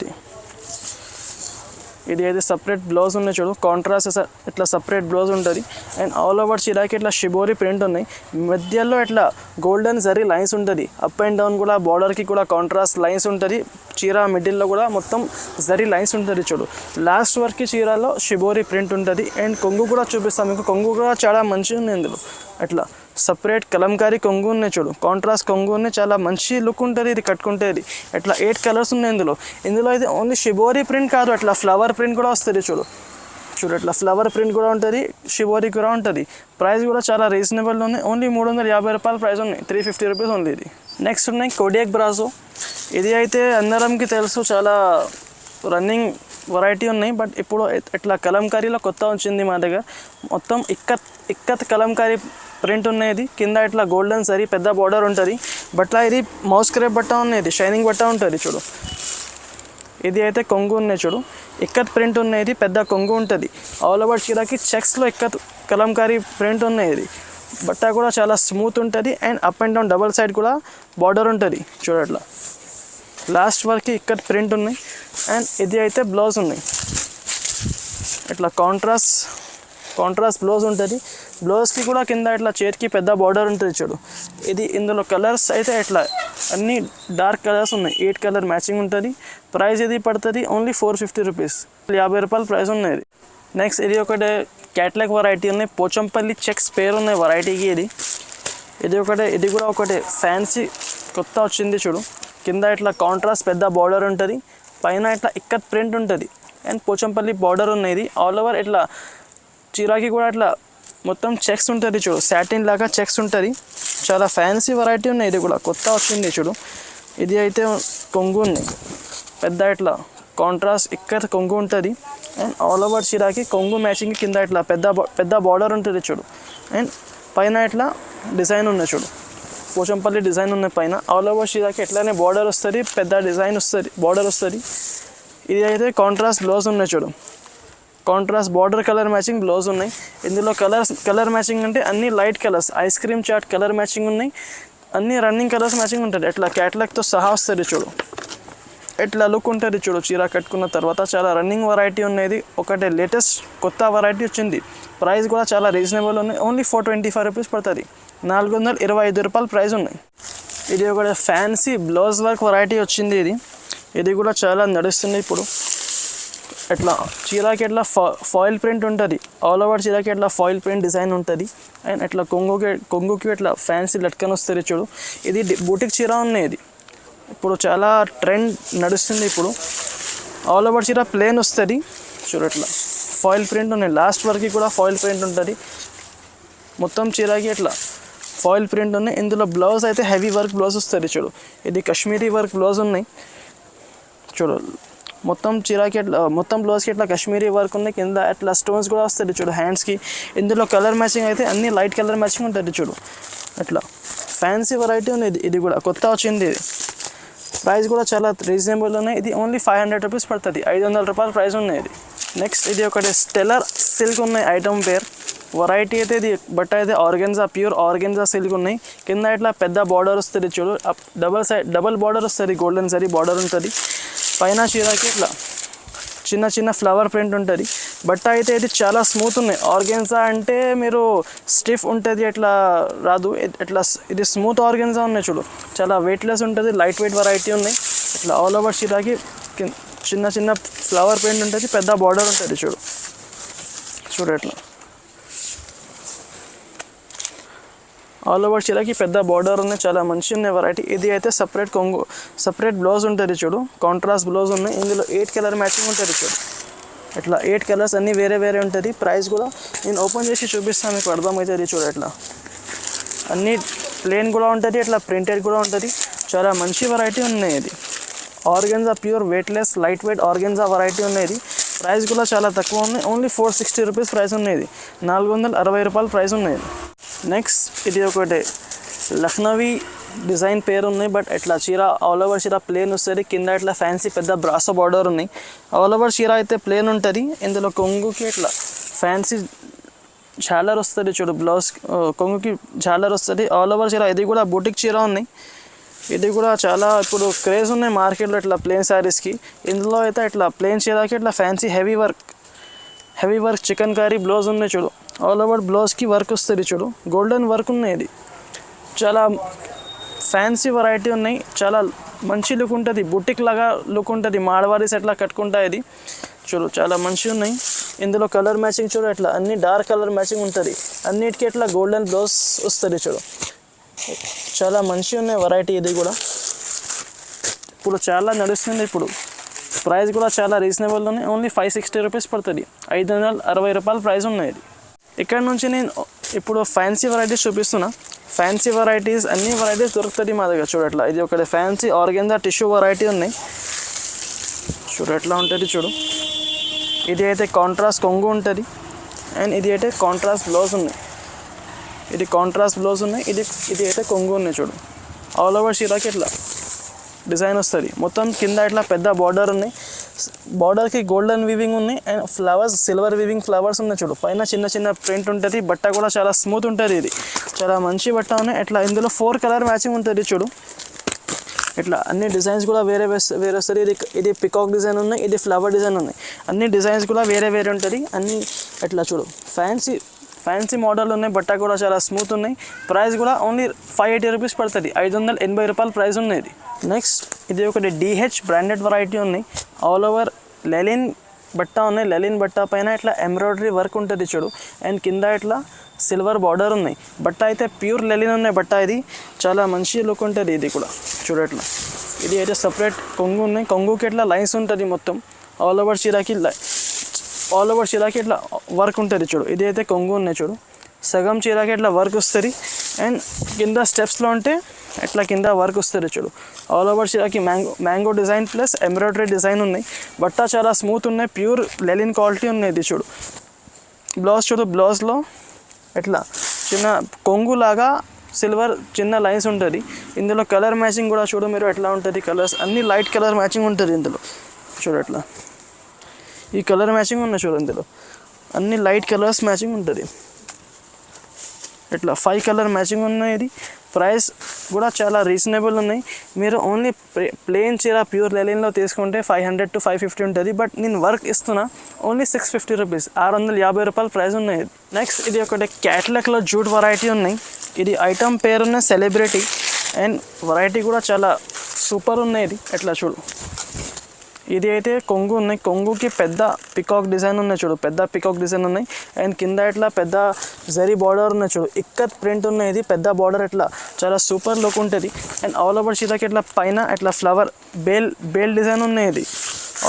ఇది అయితే సపరేట్ బ్లౌజ్ ఉన్నాయి చూడు, కాంట్రాస్ట్ ఇట్లా సపరేట్ బ్లౌజ్ ఉంటుంది. అండ్ ఆల్ ఓవర్ చీరాకి ఇట్లా షిబోరి ప్రింట్ ఉన్నాయి. మధ్యలో ఇట్లా గోల్డెన్ జరీ లైన్స్ ఉంటుంది. అప్ అండ్ డౌన్ కూడా బార్డర్కి కూడా కాంట్రాస్ట్ లైన్స్ ఉంటుంది. చీర మిడిల్లో కూడా మొత్తం జరీ లైన్స్ ఉంటుంది చూడు. లాస్ట్ వరకు చీరలో షిబోరి ప్రింట్ ఉంటుంది. అండ్ కొంగు కూడా చూపిస్తాం మీకు, కొంగు కూడా చాలా మంచిగా ఉంది ఇందులో. అట్లా సపరేట్ కలంకారీ కొంగు ఉన్నాయి చూడు, కాంట్రాస్ట్ కొంగు ఉన్నాయి, చాలా మంచి లుక్ ఉంటుంది ఇది కట్టుకుంటే. ఇది అట్లా 8 కలర్స్ ఉన్నాయి ఇందులో అయితే ఓన్లీ షిబోరి ప్రింట్ కాదు, అట్లా ఫ్లవర్ ప్రింట్ కూడా వస్తుంది చూడు. అట్లా ఫ్లవర్ ప్రింట్ కూడా ఉంటుంది, షిబోరి కూడా ఉంటుంది. ప్రైస్ కూడా చాలా రీజనబుల్ ఉన్నాయి, ఓన్లీ 350 రూపాయల ప్రైస్ ఉన్నాయి, 350 రూపీస్ ఉంది ఇది. నెక్స్ట్ ఉన్నాయి కోడియాక్ బ్రాజో. ఇది అయితే అందరంకి తెలుసు, చాలా రన్నింగ్ వెరైటీ ఉన్నాయి. బట్ ఇప్పుడు ఇట్లా కలంకారీలో కొత్త వచ్చింది మా దగ్గర. మొత్తం ఇక్కత్ కలంకారీ ప్రింట్ ఉన్నది. కింద ఇట్లా గోల్డెన్ సరీ పెద్ద బార్డర్ ఉంటుంది. బట్లా ఇది మౌస్ క్రేప్ బట్ట ఉన్నది, షైనింగ్ బట్ట ఉంటుంది చూడు. ఇది అయితే కొంగు ఉన్నాయి చూడు, ఇక్కత్ ప్రింట్ ఉన్నది, పెద్ద కొంగు ఉంటుంది. ఆల్ ఓవర్ చీరకి చెక్స్లో ఇక్కత్ కలంకారీ ప్రింట్ ఉన్నది. బట్ట కూడా చాలా స్మూత్ ఉంటుంది. And up and down double side కూడా బార్డర్ ఉంటుంది చూడట్లా. లాస్ట్ వరకు ఇక్కత్ ప్రింట్ ఉన్నాయి. అండ్ ఇది అయితే బ్లౌజ్ ఉన్నాయి, ఇట్లా కాంట్రాస్ట్ బ్లౌజ్ ఉంటుంది. బ్లౌజ్కి కూడా కింద ఇట్లా చేతికి పెద్ద బార్డర్ ఉంటుంది చూడు. ఇందులో కలర్స్ అయితే ఇట్లా అన్ని డార్క్ కలర్స్ ఉన్నాయి, 8 కలర్ మ్యాచింగ్ ఉంటుంది. ప్రైస్ ఇది పడుతుంది ఓన్లీ 450 రూపీస్, 50 రూపాయల ప్రైస్ ఉన్నాయి. నెక్స్ట్ ఇది ఒకటి క్యాట్లాగ్ వెరైటీ ఉన్నాయి, పోచంపల్లి చెక్స్ పేరు ఉన్నాయి వెరైటీకి. ఇది కూడా ఒకటి ఫ్యాన్సీ కొత్త వచ్చింది చూడు. కింద ఇట్లా కాంట్రాస్ట్ పెద్ద బార్డర్ ఉంటుంది, పైన ఇట్లా ఇక్కత్ ప్రింట్ ఉంటుంది. అండ్ పోచంపల్లి బార్డర్ ఉన్నది. ఆల్ ఓవర్ ఇట్లా చీరాకి కూడా ఇట్లా మొత్తం చెక్స్ ఉంటుంది చూడు, సాటిన్ లాగా చెక్స్ ఉంటుంది. చాలా ఫ్యాన్సీ వెరైటీ ఉన్నాయి. ఇది కూడా కొత్త వచ్చింది చూడు. ఇది అయితే కొంగు ఉంది, పెద్ద ఇట్లా కాంట్రాస్ట్ ఇక్కత్ కొంగు ఉంటుంది. అండ్ ఆల్ ఓవర్ చీరాకి కొంగు మ్యాచింగ్ కింద ఇట్లా పెద్ద బార్డర్ ఉంటుంది చూడు. అండ్ పైన ఇట్లా డిజైన్ ఉన్నాయి చూడు, పోచంపల్లి డిజైన్ ఉన్నాయి పైన. ఆల్ ఓవర్ చీరాకి ఎట్లానే బార్డర్ వస్తుంది, పెద్ద డిజైన్ వస్తుంది, బార్డర్ వస్తుంది. ఇది అయితే కాంట్రాస్ట్ బ్లౌజ్ ఉన్నాయి చూడు, contrast border colour matching blouse ఉన్నాయి. ఇందులో కలర్ మ్యాచింగ్ అంటే అన్ని light colours, ice cream chat colour matching ఉన్నాయి. అన్ని రన్నింగ్ కలర్స్ మ్యాచింగ్ ఉంటుంది. ఎట్లా క్యాట్లాగ్తో సహా వస్తుంది చూడు, ఎట్లా లుక్ ఉంటుంది చూడు. చీర కట్టుకున్న తర్వాత చాలా రన్నింగ్ వెరైటీ ఉన్నది. ఒకటే లేటెస్ట్ కొత్త వెరైటీ వచ్చింది. ప్రైస్ కూడా చాలా రీజనబుల్ ఉన్నాయి, ఓన్లీ 425 రూపీస్ పడుతుంది, 425 రూపాయలు ప్రైస్ ఉన్నాయి. ఇది ఒకటి ఫ్యాన్సీ బ్లౌజ్ వర్క్ వెరైటీ వచ్చింది. ఇది కూడా చాలా నడుస్తుంది ఇప్పుడు. ఇట్లా చీరకి ఇట్లా ఫాయిల్ ప్రింట్ ఉంటుంది. ఆల్ ఓవర్ చీరకి ఇట్లా ఫాయిల్ ప్రింట్ డిజైన్ ఉంటుంది. అండ్ ఇట్లా కొంగుకి ఇట్లా ఫ్యాన్సీ లట్కన్ వస్తుంది చూడు. ఇది బూటిక్ చీర ఉన్నది, ఇప్పుడు చాలా ట్రెండ్ నడుస్తుంది ఇప్పుడు. ఆల్ ఓవర్ చీర ప్లేన్ వస్తుంది చూడు, ఇట్లా ఫాయిల్ ప్రింట్ ఉన్నాయి. లాస్ట్ వరకు కూడా ఫాయిల్ ప్రింట్ ఉంటుంది. మొత్తం చీరకి ఇట్లా ఫాయిల్ ప్రింట్ ఉన్నాయి. ఇందులో బ్లౌజ్ అయితే హెవీ వర్క్ బ్లౌజ్ వస్తుంది చూడు. ఇది కాశ్మీరీ వర్క్ బ్లౌజ్ ఉన్నాయి చూడు. మొత్తం చీరకి ఇట్లా మొత్తం బ్లౌజ్కి ఇట్లా కాశ్మీరీ వర్క్ ఉంది. కింద అట్లా స్టోన్స్ కూడా వస్తుంది చూడు హ్యాండ్స్కి. ఇందులో కలర్ మ్యాచింగ్ అయితే అన్ని లైట్ కలర్ మ్యాచింగ్ ఉంటుంది చూడు. అట్లా ఫ్యాన్సీ వెరైటీ ఉంది. ఇది కూడా కొత్త వచ్చింది. ప్రైస్ కూడా చాలా రీజనబుల్ ఉన్నాయి. ఇది ఓన్లీ 500 రూపీస్ పడుతుంది, 500 రూపాయల ప్రైస్ ఉన్నాయి ఇది. నెక్స్ట్ ఇది ఒకటి స్టెల్లర్ సిల్క్ ఉన్నాయి ఐటమ్ పేర్ వెరైటీ అయితే. ఇది బట్ట అయితే ఆర్గెన్జా, ప్యూర్ ఆర్గెన్జా సిల్క్ ఉన్నాయి. కింద ఇట్లా పెద్ద బార్డర్ వస్తుంది చూడు, డబల్ బార్డర్ వస్తుంది, గోల్డెన్ సరీ బార్డర్ ఉంటుంది. పైన చీరకి ఇట్లా చిన్న ఫ్లవర్ ప్రింట్ ఉంటుంది. బట్ట అయితే ఇది చాలా స్మూత్ ఉన్నాయి. ఆర్గెన్జా అంటే మీరు స్టిఫ్ ఉంటుంది ఎట్లా రాదు, ఇట్లా ఇది స్మూత్ ఆర్గెన్జా ఉన్నాయి చూడు. చాలా వెయిట్లెస్ ఉంటుంది, లైట్ వెయిట్ వెరైటీ ఉన్నాయి. ఇట్లా ఆల్ ఓవర్ చీరకి చిన్న చిన్న ఫ్లవర్ ప్రింట్ ఉంటుంది, పెద్ద బార్డర్ ఉంటుంది. చూడు ఎట్లా ఆల్ ఓవర్ చీరకి పెద్ద బార్డర్ ఉన్నాయి, చాలా మంచిగా ఉన్నాయి వెరైటీ. ఇది అయితే సపరేట్ బ్లౌజ్ ఉంటుంది. చూడు కాంట్రాస్ట్ బ్లౌజ్ ఉన్నాయి. ఇందులో 8 కలర్ మ్యాచింగ్ ఉంటుంది. చూడు ఇట్లా 8 కలర్స్ అన్నీ వేరే వేరే ఉంటుంది. ప్రైస్ కూడా నేను ఓపెన్ చేసి చూపిస్తాను, మీకు అర్థమవుతుంది. చూడు ఎట్లా అన్నీ ప్లెయిన్ కూడా ఉంటుంది, ఇట్లా ప్రింటెడ్ కూడా ఉంటుంది. చాలా మంచి వెరైటీ ఉన్నాయి. ఇది organza pure weightless light weight organza variety ఉన్నాయి. ప్రైస్ కూడా చాలా తక్కువ ఉన్నాయి, ఓన్లీ 460 రూపీస్ ప్రైస్ ఉన్నాయి. 460 రూపాయలు ప్రైస్ ఉన్నాయి. నెక్స్ట్ ఇది ఒకటి లక్నవీ డిజైన్ పేరు ఉన్నాయి, బట్ ఇట్లా చీర ఆల్ ఓవర్ చీర ప్లేన్ వస్తుంది. కింద ఇట్లా ఫ్యాన్సీ పెద్ద బ్రాసో బార్డర్ ఉన్నాయి. ఆల్ ఓవర్ చీర అయితే ప్లేన్ ఉంటుంది. ఇందులో కొంగుకి ఇట్లా ఫ్యాన్సీ ఝాలర్ వస్తుంది. చూడు బ్లౌజ్ కొంగుకి ఝాలర్ వస్తుంది. ఆల్ ఓవర్ చీర ఇది కూడా బూటిక్ చీర ఉన్నాయి. ఇది కూడా చాలా ఇప్పుడు క్రేజ్ ఉన్నాయి మార్కెట్లో ఇట్లా ప్లేన్ శారీస్కి. ఇందులో అయితే ఇట్లా ప్లేన్ చీరకి ఇట్లా fancy heavy work chicken curry blouse ఉన్నాయి. చూడు ఆల్ ఓవర్ బ్లౌజ్కి వర్క్ వస్తుంది. చూడు గోల్డెన్ వర్క్ ఉన్నాయి. ఇది చాలా ఫ్యాన్సీ వెరైటీ ఉన్నాయి, చాలా మంచి లుక్ ఉంటుంది, బుటిక్ లాగా లుక్ ఉంటుంది. మాడవారీస్ ఎట్లా కట్టుకుంటా ఇది. చూడు చాలా మంచిగా ఉన్నాయి. ఇందులో కలర్ మ్యాచింగ్ చూడు ఎట్లా అన్ని డార్క్ కలర్ మ్యాచింగ్ ఉంటుంది. అన్నిటికీ ఇట్లా గోల్డెన్ బ్లౌజ్ వస్తుంది. చూడు చాలా మంచిగా ఉన్నాయి వెరైటీ. ఇది కూడా ఇప్పుడు చాలా నడుస్తుంది. ఇప్పుడు ప్రైస్ కూడా చాలా రీజనబుల్ ఉన్నాయి, ఓన్లీ 560 రూపీస్ పడుతుంది. 560 రూపాయల ప్రైస్ ఉన్నాయి. ఇక్కడ నుంచి నేను ఇప్పుడు ఫ్యాన్సీ వెరైటీస్ చూపిస్తున్నా. ఫ్యాన్సీ వెరైటీస్ అన్ని వెరైటీస్ దొరుకుతుంది మా దగ్గర. చూడట్లా ఇది ఒకటి ఫ్యాన్సీ ఆర్గెన్జా టిష్యూ వెరైటీ ఉన్నాయి. చూడు ఎట్లా ఉంటుంది. చూడు ఇది అయితే కాంట్రాస్ట్ కొంగు ఉంటుంది, అండ్ ఇది అయితే కాంట్రాస్ట్ బ్లౌజ్ ఉన్నాయి. ఇది కాంట్రాస్ట్ బ్లౌజ్ ఉన్నాయి, ఇది అయితే కొంగు ఉన్నాయి. చూడు ఆల్ ఓవర్ చీరకి ఇట్లా డిజైన్ వస్తుంది. మొత్తం కింద ఇట్లా పెద్ద బార్డర్ ఉన్నాయి. బార్డర్కి గోల్డెన్ వీవింగ్ ఉన్నాయి, and flowers silver weaving flowers ఉన్నాయి. చూడు పైన చిన్న చిన్న ప్రింట్ ఉంటుంది. బట్ట కూడా చాలా స్మూత్ ఉంటుంది. ఇది చాలా మంచి బట్ట ఉన్నాయి. ఇట్లా ఇందులో 4 కలర్ మ్యాచింగ్ ఉంటుంది. చూడు ఇట్లా అన్ని డిజైన్స్ కూడా వేరే వస్తుంది. ఇది పికాక్ డిజైన్ ఉన్నాయి, ఇది ఫ్లవర్ డిజైన్ ఉన్నాయి. అన్ని డిజైన్స్ కూడా వేరే ఉంటుంది. అన్నీ ఇట్లా చూడు ఫ్యాన్సీ మోడల్ ఉన్నాయి. బట్ట కూడా చాలా స్మూత్ ఉన్నాయి. ప్రైస్ కూడా ఓన్లీ 580 రూపీస్ పడుతుంది. 580 రూపాయల ప్రైస్ ఉన్నాయి. నెక్స్ట్ ఇది ఒకటి DH బ్రాండెడ్ వెరైటీ ఉన్నాయి. ఆల్ ఓవర్ లెలిన్ బట్ట ఉన్నాయి. లెలిన్ బట్ట పైన ఇట్లా ఎంబ్రాయిడరీ వర్క్ ఉంటుంది. చూడు అండ్ కింద ఇట్లా సిల్వర్ బార్డర్ ఉన్నాయి. బట్ట అయితే ప్యూర్ లెలిన్ ఉన్నాయి. బట్ట ఇది చాలా మంచి లుక్ ఉంటుంది. ఇది కూడా చూడట్లా ఇది అయితే సపరేట్ కొంగు ఉన్నాయి. కొంగుకి ఇట్లా లైన్స్ ఉంటుంది. మొత్తం ఆల్ ఓవర్ చీరకి ఇట్లా వర్క్ ఉంటుంది. చూడు ఇది అయితే కొంగు ఉన్నాయి. చూడు సగం చీరకి ఇట్లా వర్క్ వస్తుంది, అండ్ కింద స్టెప్స్లో ఉంటే ఇట్లా కింద వర్క్ వస్తుంది. చూడు ఆల్ ఓవర్ చీరకి mango design plus embroidery design ఉన్నాయి. బట్ట చాలా స్మూత్ ఉన్నాయి, ప్యూర్ లెలిన్ క్వాలిటీ ఉన్నాయి. ఇది చూడు బ్లౌజ్ చూడు బ్లౌజ్లో ఇట్లా చిన్న కొంగులాగా సిల్వర్ చిన్న లైన్స్ ఉంటుంది. ఇందులో కలర్ మ్యాచింగ్ కూడా చూడు మీరు ఎట్లా ఉంటుంది. కలర్స్ అన్నీ లైట్ కలర్ మ్యాచింగ్ ఉంటుంది. ఇందులో చూడు ఎట్లా ఈ కలర్ మ్యాచింగ్ ఉన్నాయి. చూడు ఇందులో అన్ని లైట్ కలర్స్ మ్యాచింగ్ ఉంటుంది. ఇట్లా 5 కలర్ మ్యాచింగ్ ఉన్నాయి. ఇది ప్రైస్ కూడా చాలా రీజనబుల్ ఉన్నాయి. మీరు ఓన్లీ ప్లెయిన్ చీర ప్యూర్ లెలిన్లో తీసుకుంటే 500 to 550 ఉంటుంది. బట్ నేను వర్క్ ఇస్తున్నా ఓన్లీ 650 రూపీస్, 650 రూపాయల ప్రైస్ ఉన్నాయి. నెక్స్ట్ ఇది ఒకటి క్యాట్లాగ్లో జూట్ వెరైటీ ఉన్నాయి. ఇది ఐటమ్ పేరున్న సెలబ్రిటీ, అండ్ వెరైటీ కూడా చాలా సూపర్ ఉన్నాయి. ఇది ఎట్లా చూడు ఇది అయితే కొంగు ఉన్నాయి. కొంగుకి పెద్ద పికాక్ డిజైన్ ఉన్నాయి. చూడు పెద్ద పికాక్ డిజైన్ ఉన్నాయి, అండ్ కింద ఇట్లా పెద్ద జరీ బార్డర్ ఉన్నాయి. చూడు ఇక్కత్ ప్రింట్ ఉన్నాయి. ఇది పెద్ద బార్డర్ ఇట్లా చాలా సూపర్ లుక్ ఉంటుంది. అండ్ ఆల్ ఓవర్ చీరకి ఇట్లా పైన ఇట్లా ఫ్లవర్ బేల్ డిజైన్ ఉన్నాయి. ఇది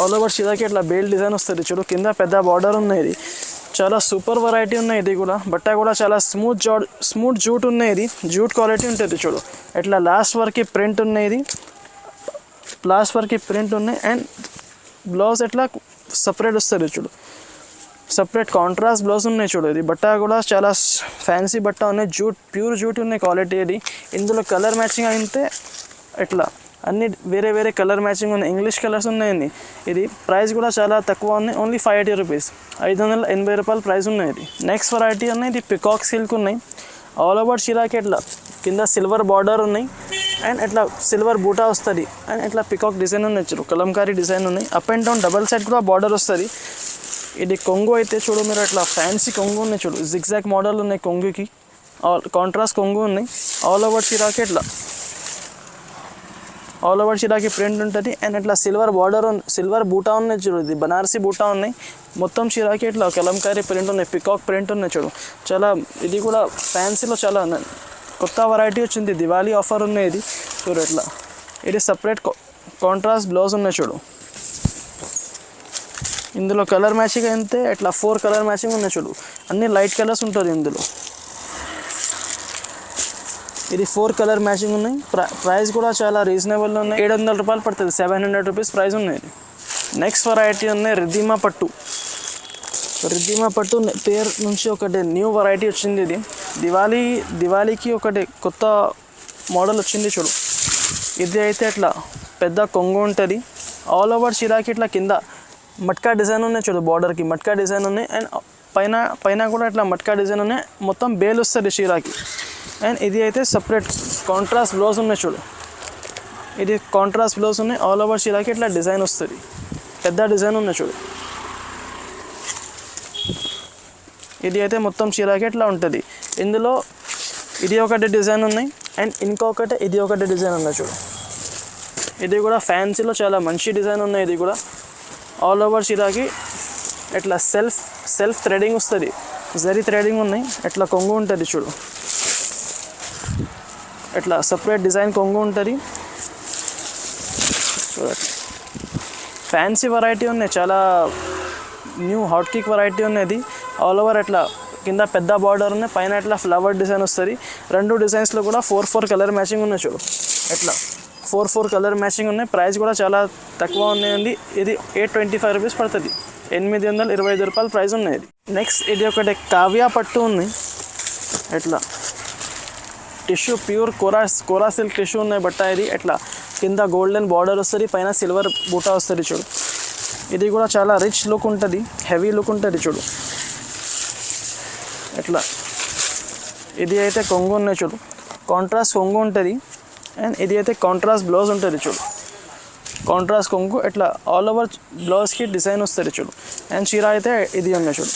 ఆల్ ఓవర్ చీరకి ఇట్లా బేల్ డిజైన్ వస్తుంది. చూడు కింద పెద్ద బార్డర్ ఉన్నాయి. ఇది చాలా సూపర్ వెరైటీ ఉన్నాయి. ఇది కూడా బట్ట కూడా చాలా స్మూత్ జూట్ ఉన్నాయి. ఇది జూట్ క్వాలిటీ ఉంటుంది. చూడు ఇట్లా లాస్ట్ వరకు ప్రింట్ ఉన్నాయి. అండ్ బ్లౌజ్ ఎట్లా సపరేట్ వస్తుంది. చూడు సపరేట్ కాంట్రాస్ట్ బ్లౌజ్ ఉన్నాయి. చూడు ఇది బట్ట కూడా చాలా ఫ్యాన్సీ బట్ట ఉన్నాయి. ప్యూర్ జూట్ ఉన్నాయి క్వాలిటీ. ఇది ఇందులో కలర్ మ్యాచింగ్ అయితే ఇట్లా అన్ని వేరే కలర్ మ్యాచింగ్ ఉన్నాయి. ఇంగ్లీష్ కలర్స్ ఉన్నాయండి. ఇది ప్రైస్ కూడా చాలా తక్కువ ఉన్నాయి, ఓన్లీ 580 రూపీస్, 580 రూపాయల ప్రైస్ ఉన్నాయి. ఇది నెక్స్ట్ వెరైటీ ఉన్నాయి. ఇది పికాక్ సిల్క్ ఉన్నాయి. ఆల్ ఓవర్ చీరకి ఇట్లా కింద సిల్వర్ బార్డర్ ఉన్నాయి, అండ్ ఇట్లా సిల్వర్ బూటా వస్తుంది, అండ్ ఇట్లా పికాక్ డిజైన్ ఉన్నాయి. చూడు కలంకారీ డిజైన్ ఉన్నాయి. Up and down double side కూడా బార్డర్ వస్తుంది. ఇది కొంగు అయితే చూడు మీరు ఇట్లా ఫ్యాన్సీ కొంగు ఉన్నాయి. చూడు జిగ్జాగ్ మోడల్ ఉన్నాయి కొంగుకి, కాంట్రాస్ట్ కొంగు ఉన్నాయి. ఆల్ ఓవర్ చీరకి ఇట్లా ఆల్ ఓవర్ షిరాకి ప్రింట్ ఉంటుంది అండ్ ఇట్లా సిల్వర్ బూటా ఉన్నాయి చూడు, ఇది బనారసి బూటా ఉన్నాయి. మొత్తం షిరాకి ఇట్లా కలంకారీ ప్రింట్ ఉన్నాయి, పికాక్ ప్రింట్ ఉన్నాయి చూడు. చాలా ఇది కూడా ఫ్యాన్సీలో చాలా కొత్త వెరైటీ వచ్చింది, దివాళీ ఆఫర్ ఉన్నాయి ఇది చూడు. ఇట్లా ఇది సపరేట్ కాంట్రాస్ట్ బ్లౌజ్ ఉన్నాయి చూడు. ఇందులో కలర్ మ్యాచింగ్ అయితే ఇట్లా 4 కలర్ మ్యాచింగ్ ఉన్నాయి చూడు, అన్ని లైట్ కలర్స్ ఉంటుంది ఇందులో. ఇది 4 కలర్ మ్యాచింగ్ ఉన్నాయి. ప్రైస్ కూడా చాలా రీజనబుల్ ఉన్నాయి, 700 రూపాయలు పడుతుంది, 700 రూపీస్ ప్రైస్ ఉన్నాయి. నెక్స్ట్ వెరైటీ ఉన్నాయి రిద్దిమా పట్టు. రిద్దిమా పట్టు పేరు నుంచి ఒకటి న్యూ వెరైటీ వచ్చింది. ఇది దివాళీకి ఒకటి కొత్త మోడల్ వచ్చింది చూడు. ఇది అయితే ఇట్లా పెద్ద కొంగు ఉంటుంది, ఆల్ ఓవర్ షిరాకి ఇట్లా కింద మట్కా డిజైన్ ఉన్నాయి చూడు, బార్డర్కి మట్కా డిజైన్ ఉన్నాయి అండ్ పైన కూడా ఇట్లా మట్కా డిజైన్ ఉన్నాయి. మొత్తం బేల్ వస్తుంది షిరాకి. అండ్ ఇది అయితే సపరేట్ కాంట్రాస్ట్ బ్లౌజ్ ఉన్నాయి చూడు, ఇది కాంట్రాస్ట్ బ్లౌజ్ ఉన్నాయి. ఆల్ ఓవర్ షిరాకి ఇట్లా డిజైన్ వస్తుంది, పెద్ద డిజైన్ ఉన్నాయి చూడు. ఇది అయితే మొత్తం షిరాకి ఇట్లా ఉంటుంది. ఇందులో ఇది ఒకటి డిజైన్ ఉన్నాయి అండ్ ఇంకొకటి ఇది ఒకటి డిజైన్ ఉన్నాయి చూడు. ఇది కూడా ఫ్యాన్సీలో చాలా మంచి డిజైన్ ఉన్నాయి. ఇది కూడా ఆల్ ఓవర్ షిరాకి ఇట్లా సెల్ఫ్ థ్రెడింగ్ వస్తుంది, జరీ థ్రెడింగ్ ఉన్నాయి. ఇట్లా కొంగు ఉంటుంది చూడు, ఇట్లా సపరేట్ డిజైన్ కొంగు ఉంటుంది చూడండి. ఫ్యాన్సీ వెరైటీ ఉన్నాయి, చాలా న్యూ హాట్ కేక్ వెరైటీ ఉన్నది. ఆల్ ఓవర్ ఇట్లా కింద పెద్ద బార్డర్ ఉన్నాయి, పైన ఇట్లా ఫ్లవర్ డిజైన్ వస్తుంది. రెండు డిజైన్స్లో కూడా 4 కలర్ మ్యాచింగ్ ఉన్నాయి చూడు. ఇట్లా 4 కలర్ మ్యాచింగ్ ఉన్నాయి. ప్రైస్ కూడా చాలా తక్కువ ఉన్నాయండి. ఇది 825 రూపీస్ పడుతుంది, 825 రూపాయలు ప్రైస్ ఉన్నాయి. నెక్స్ట్ ఇది ఒకటి కావ్య పట్టు ఉంది. ఇట్లా టిష్యూ ప్యూర్ కోరా సిల్క్ టిష్యూ ఉన్నాయి బట్ట. ఇది ఇట్లా కింద గోల్డెన్ బార్డర్ వస్తుంది, పైన సిల్వర్ బూటా వస్తుంది చూడు. ఇది కూడా చాలా రిచ్ లుక్ ఉంటుంది, హెవీ లుక్ ఉంటుంది చూడు. ఇట్లా ఇది అయితే కొంగు ఉన్నాయి చూడు, కాంట్రాస్ట్ కొంగు ఉంటుంది. అండ్ ఇది అయితే కాంట్రాస్ట్ బ్లౌజ్ ఉంటుంది చూడు, కాంట్రాస్ట్ కొంగు. ఇట్లా ఆల్ ఓవర్ బ్లౌజ్కి డిజైన్ వస్తుంది చూడు. అండ్ చీర అయితే ఇది ఉన్నాయి చూడు.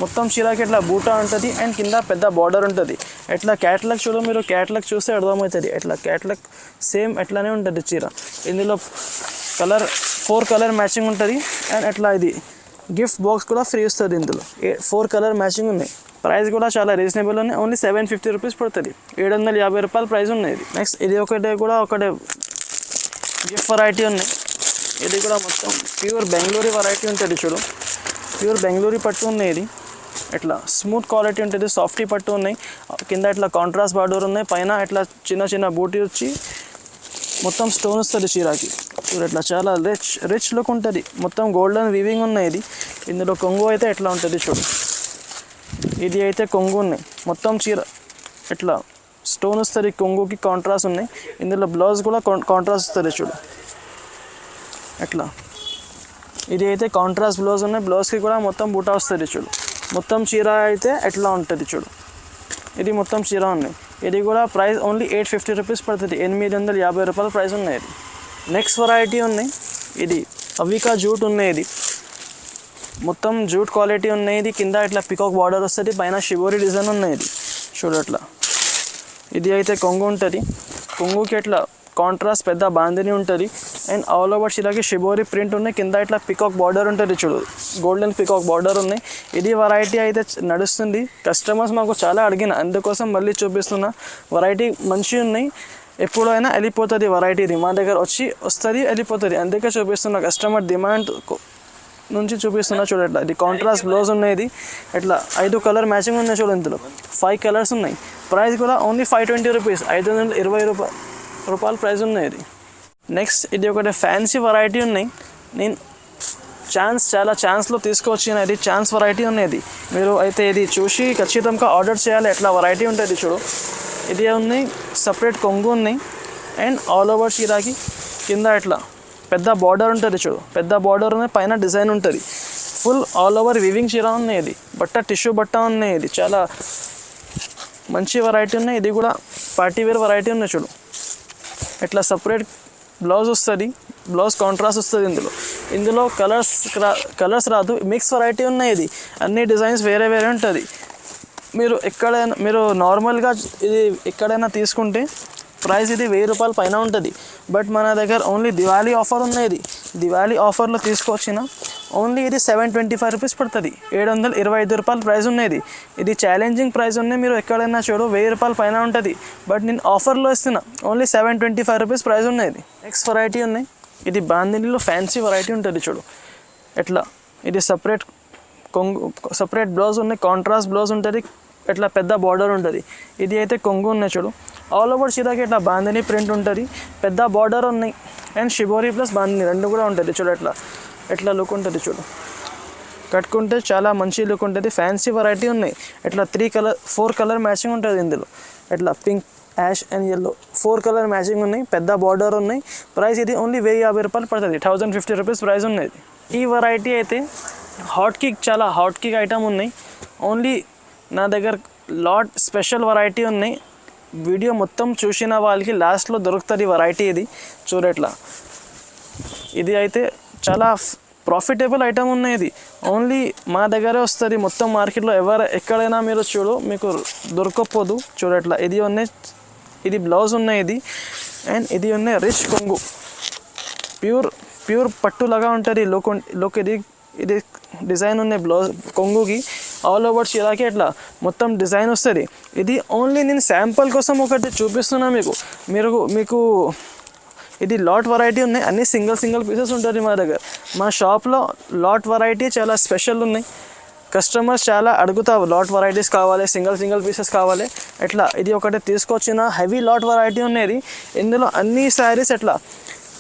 మొత్తం చీరకి ఇట్లా బూటా ఉంటుంది అండ్ కింద పెద్ద బార్డర్ ఉంటుంది. ఇట్లా క్యాటలాగ్ చూడు, మీరు క్యాటలాగ్ చూస్తే అర్థమవుతుంది. ఇట్లా క్యాటలాగ్ సేమ్ ఎట్లానే ఉంటుంది చీర. ఇందులో 4 కలర్ మ్యాచింగ్ ఉంటుంది అండ్ అట్లా ఇది గిఫ్ట్ బాక్స్ కూడా ఫ్రీ వస్తుంది. ఇందులో 4 కలర్ మ్యాచింగ్ ఉన్నాయి. ప్రైస్ కూడా చాలా రీజనబుల్ ఉన్నాయి, ఓన్లీ 750 రూపీస్ పడుతుంది, 750 రూపాయలు ప్రైస్ ఉన్నాయి. నెక్స్ట్ ఇది ఒకటి గిఫ్ట్ వెరైటీ ఉన్నాయి. ఇది కూడా మొత్తం ప్యూర్ బెంగళూరు వెరైటీ ఉంటుంది చూడు, ప్యూర్ బెంగళూరు పట్టు ఉన్నాయి. ఇది ఇట్లా స్మూత్ క్వాలిటీ ఉంటుంది, సాఫ్టీ పట్టు ఉన్నాయి. కింద ఇట్లా కాంట్రాస్ట్ బార్డర్ ఉన్నాయి, పైన ఇట్లా చిన్న బూటీ వచ్చి మొత్తం స్టోన్ వస్తుంది చీరకి చూడు. ఇట్లా చాలా రిచ్ లుక్ ఉంటుంది, మొత్తం గోల్డెన్ వీవింగ్ ఉన్నాయి. ఇది ఇందులో కొంగు అయితే ఎట్లా ఉంటుంది చూడు. ఇది అయితే కొంగు ఉన్నాయి, మొత్తం చీర ఇట్లా స్టోన్ వస్తుంది, కొంగుకి కాంట్రాస్ట్ ఉన్నాయి. ఇందులో బ్లౌజ్ కూడా కాంట్రాస్ట్ వస్తుంది చూడు. ఇట్లా ఇది అయితే కాంట్రాస్ట్ బ్లౌజ్ ఉన్నాయి, బ్లౌజ్కి కూడా మొత్తం బూటా వస్తుంది చూడు. మొత్తం చీర అయితే ఎట్లా ఉంటుంది చూడు. ఇది మొత్తం చీర ఉన్నాయి. ఇది కూడా ప్రైస్ ఓన్లీ 850 రూపీస్ పడుతుంది, 850 రూపాయలు ప్రైస్ ఉన్నాయి. ఇది నెక్స్ట్ వెరైటీ ఉన్నాయి. ఇది అవికా జూట్ ఉన్నాయి. ఇది మొత్తం జూట్ క్వాలిటీ ఉన్నాయి. ఇది కింద ఇట్లా పికాక్ బార్డర్ వస్తుంది, పైన షిబోరి డిజైన్ ఉన్నాయి. ఇది చూడు అట్లా. ఇది అయితే కొంగు ఉంటుంది, కొంగుకి ఇట్లా కాంట్రాస్ట్ పెద్ద బాందిని ఉంటుంది. అండ్ ఆల్ ఓవర్ చీరకి షిబోరి ప్రింట్ ఉన్నాయి, కింద ఇట్లా పికాక్ బార్డర్ ఉంటుంది చూడు, గోల్డెన్ పికాక్ బార్డర్ ఉన్నాయి. ఇది వెరైటీ అయితే నడుస్తుంది, కస్టమర్స్ మాకు చాలా అడిగిన, అందుకోసం మళ్ళీ చూపిస్తున్నా. వెరైటీ మంచిగా ఉన్నాయి, ఎప్పుడైనా వెళ్ళిపోతుంది వెరైటీ. మా దగ్గర వస్తుంది వెళ్ళిపోతుంది, అందుకే చూపిస్తున్నా. కస్టమర్ డిమాండ్ నుంచి చూపిస్తున్నా చూడు. ఇట్లా ఇది కాంట్రాస్ట్ బ్లౌజ్ ఉన్నాయి. ఇది ఇట్లా 5 కలర్ మ్యాచింగ్ ఉన్నాయి చూడు. ఇందులో 5 కలర్స్ ఉన్నాయి. ప్రైస్ కూడా ఓన్లీ 520 రూపీస్, 520 రూపాయలు ప్రైస్ ఉన్నాయి. ఇది నెక్స్ట్ ఇది ఒకటి ఫ్యాన్సీ వెరైటీ ఉన్నాయి. నేను చాలా ఛాన్స్లో తీసుకువచ్చిన ఇది ఛాన్స్ వెరైటీ ఉన్నది. మీరు అయితే ఇది చూసి ఖచ్చితంగా ఆర్డర్ చేయాలి. ఎట్లా వెరైటీ ఉంటుంది చూడు. ఇది ఉన్నాయి, సపరేట్ కొంగు ఉన్నాయి అండ్ ఆల్ ఓవర్ చీరకి కింద ఇట్లా పెద్ద బార్డర్ ఉంటుంది చూడు, పెద్ద బార్డర్ ఉన్నాయి, పైన డిజైన్ ఉంటుంది. ఫుల్ ఆల్ ఓవర్ వీవింగ్ చీర ఉన్నాయి. ఇది బట్ట టిష్యూ బట్ట ఉన్నాయి. ఇది చాలా మంచి వెరైటీ ఉన్నాయి. ఇది కూడా పార్టీ వేర్ వెరైటీ ఉన్నాయి చూడు. ఇట్లా సపరేట్ బ్లౌజ్ వస్తుంది, బ్లౌజ్ కాంట్రాస్ట్ వస్తుంది. ఇందులో కలర్స్ రాదు, మిక్స్ వెరైటీ ఉన్నాయి. ఇది అన్ని డిజైన్స్ వేరే ఉంటుంది. మీరు నార్మల్గా ఇది ఎక్కడైనా తీసుకుంటే ప్రైస్ ఇది 1000 రూపాయల పైన ఉంటుంది. బట్ మన దగ్గర ఓన్లీ దివాళీ ఆఫర్ ఉన్నది. దివాళీ ఆఫర్లో తీసుకొచ్చిన ఓన్లీ ఇది 725 రూపీస్ పడుతుంది. 725 రూపాయల ప్రైస్ ఉన్నది. ఇది ఛాలెంజింగ్ ప్రైస్ ఉన్నాయి. మీరు ఎక్కడైనా చూడు 1000 రూపాయల పైన ఉంటుంది. బట్ నేను ఆఫర్లో ఇస్తున్నా ఓన్లీ 725 రూపీస్ ప్రైస్ ఉన్నది. నెక్స్ట్ వెరైటీ ఉన్నాయి. ఇది బాందినీలో ఫ్యాన్సీ వెరైటీ ఉంటుంది చూడు ఎట్లా. ఇది సపరేట్ బ్లౌజ్ ఉన్నాయి. కాంట్రాస్ట్ బ్లౌజ్ ఉంటుంది. ఇట్లా పెద్ద బార్డర్ ఉంటుంది. ఇది అయితే కొంగు ఉన్నాయి చూడు. ఆల్ ఓవర్ చీరకి ఇట్లా బాందిని ప్రింట్ ఉంటుంది. పెద్ద బార్డర్ ఉన్నాయి. అండ్ షిబోరి ప్లస్ బాందిని రెండు కూడా ఉంటుంది చూడు. ఎట్లా లుక్ ఉంటుంది చూడు. కట్టుకుంటే చాలా మంచి లుక్ ఉంటుంది. ఫ్యాన్సీ వెరైటీ ఉన్నాయి. ఇట్లా 4 కలర్ మ్యాచింగ్ ఉంటుంది ఇందులో. ఇట్లా pink, ash and yellow 4 colour matching ఉన్నాయి. పెద్ద బార్డర్ ఉన్నాయి. ప్రైస్ ఇది ఓన్లీ 1050 రూపాయలు పడుతుంది. 1050 రూపీస్ ప్రైస్ ఉన్నది. ఈ వెరైటీ అయితే చాలా హాట్ కేక్ ఐటమ్ ఉన్నాయి. ఓన్లీ నా దగ్గర లాట్ స్పెషల్ వెరైటీ ఉన్నాయి. వీడియో మొత్తం చూసిన వాళ్ళకి లాస్ట్లో దొరుకుతుంది వెరైటీ. ఇది చూడట్లా. ఇది అయితే చాలా ప్రాఫిటబుల్ ఐటమ్ ఉన్నాయి. ఇది ఓన్లీ మా దగ్గరే వస్తుంది. మొత్తం మార్కెట్లో ఎక్కడైనా మీరు చూడు మీకు దొరకకపోదు చూడట్లా. ఇది బ్లౌజ్ ఉన్నాయి. ఇది అండ్ ఇది ఉన్నాయి రిచ్ కొంగు. ప్యూర్ పట్టులాగా ఉంటుంది లుక్. ఇది డిజైన్ ఉన్నాయి బ్లౌజ్ కొంగుకి. ఆల్ ఓవర్ చీరకి ఇట్లా మొత్తం డిజైన్ వస్తుంది. ఇది ఓన్లీ నేను శాంపుల్ కోసం ఒకటి చూపిస్తున్నా మీకు. ఇది లాట్ వెరైటీ ఉన్నాయి. అన్ని సింగిల్ పీసెస్ ఉంటుంది మా దగ్గర. మా షాప్లో లాట్ వెరైటీ చాలా స్పెషల్ ఉన్నాయి. కస్టమర్స్ చాలా అడుగుతారు లాట్ వెరైటీస్ కావాలి, సింగిల్ పీసెస్ కావాలి. ఎట్లా ఇది ఒకటి తీసుకొచ్చిన హెవీ లాట్ వెరైటీ ఉన్నది. ఇందులో అన్ని శారీస్ ఎట్లా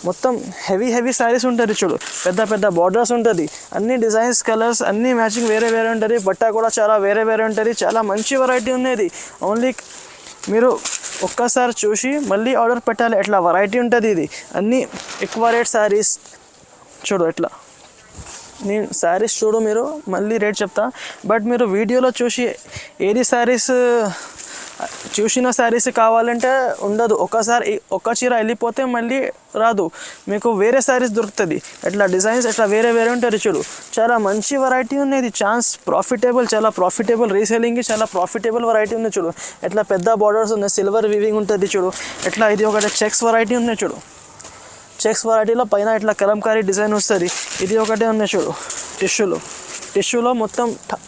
మొత్తం హెవీ శారీస్ ఉంటుంది చూడు. పెద్ద బార్డర్స్ ఉంటుంది. అన్ని డిజైన్స్, కలర్స్ అన్నీ మ్యాచింగ్ వేరే ఉంటుంది. బట్ట కూడా చాలా వేరే ఉంటుంది. చాలా మంచి వెరైటీ ఉన్నది. ఓన్లీ మీరు ఒక్కసారి చూసి మళ్ళీ ఆర్డర్ పెట్టాలి. ఎట్లా వెరైటీ ఉంటుంది. ఇది అన్నీ ఎక్కువ రేట్ శారీస్ చూడు. ఎట్లా నేను శారీస్ చూడు, మీరు మళ్ళీ రేట్ చెప్తా. బట్ మీరు వీడియోలో చూసి ఏది శారీస్ చూసిన శారీస్ కావాలంటే ఉండదు. ఒక్క చీర వెళ్ళిపోతే మళ్ళీ రాదు. మీకు వేరే శారీస్ దొరుకుతుంది. ఎట్లా డిజైన్స్ ఎట్లా వేరే ఉంటుంది చూడు. చాలా మంచి వెరైటీ ఉన్నది. చాలా ప్రాఫిటబుల్ రీసేలింగ్కి చాలా ప్రాఫిటబుల్ వెరైటీ ఉంది చూడు. ఎట్లా పెద్ద బార్డర్స్ ఉన్నాయి. సిల్వర్ వీవింగ్ ఉంటుంది చూడు. ఎట్లా ఇది ఒకటి చెక్స్ వెరైటీ ఉన్నాయి చూడు. చెక్స్ వెరైటీలో పైన ఇట్లా కలంకారీ డిజైన్ వస్తుంది. ఇది ఒకటే ఉన్నాయి చూడు. టిష్యూలో మొత్తం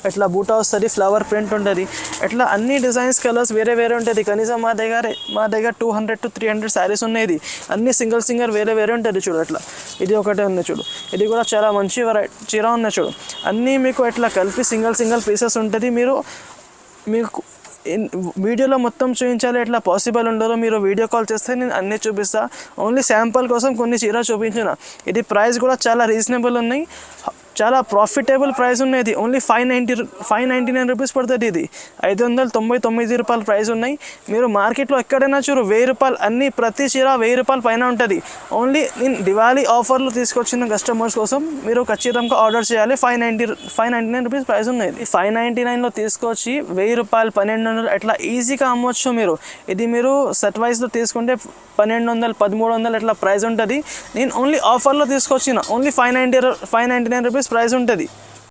ఇట్లా బూటా వస్తుంది. ఫ్లవర్ ప్రింట్ ఉంటుంది. ఇట్లా అన్ని డిజైన్స్, కలర్స్ వేరే ఉంటుంది. కనీసం మా దగ్గర 200 to 300 శారీస్ ఉన్నాయి. అన్ని సింగిల్ వేరే ఉంటుంది చూడు. అట్లా ఇది ఒకటే ఉంది చూడు. ఇది కూడా చాలా మంచి చీర ఉన్నాయి చూడు. అన్నీ మీకు ఇట్లా కలిపి సింగిల్ పీసెస్ ఉంటుంది. మీకు వీడియోలో మొత్తం చూపించాలి. ఎట్లా పాసిబుల్ ఉండదో మీరు వీడియో కాల్ చేస్తే నేను అన్నీ చూపిస్తా. ఓన్లీ శాంపుల్ కోసం కొన్ని చీర చూపించిన. ఇది ప్రైస్ కూడా చాలా రీజనబుల్ ఉన్నాయి. చాలా ప్రాఫిటబుల్ ప్రైస్ ఉన్నది. ఓన్లీ 599 రూపీస్ పడుతుంది. ఇది 599 రూపాయల ప్రైస్ ఉన్నాయి. మీరు మార్కెట్లో ఎక్కడైనా చూడు 1000 రూపాయలు. అన్ని ప్రతి చీర 1000 రూపాయల పైన ఉంటుంది. ఓన్లీ నేను దివాళీ ఆఫర్లో తీసుకొచ్చిన కస్టమర్స్ కోసం మీరు ఖచ్చితంగా ఆర్డర్ చేయాలి. 599 రూపీస్ ప్రైస్ ఉన్నది. 599లో తీసుకొచ్చి 1000 రూపాయలు 1200 అట్లా ఈజీగా అమ్మవచ్చు మీరు. ఇది మీరు సెట్ వైజ్లో తీసుకుంటే 1200 1300 అట్లా ప్రైస్ ఉంటుంది. నేను ఓన్లీ ఆఫర్లో తీసుకొచ్చిన ఓన్లీ 599 రూపీస్ ప్రైస్ ఉంటుంది.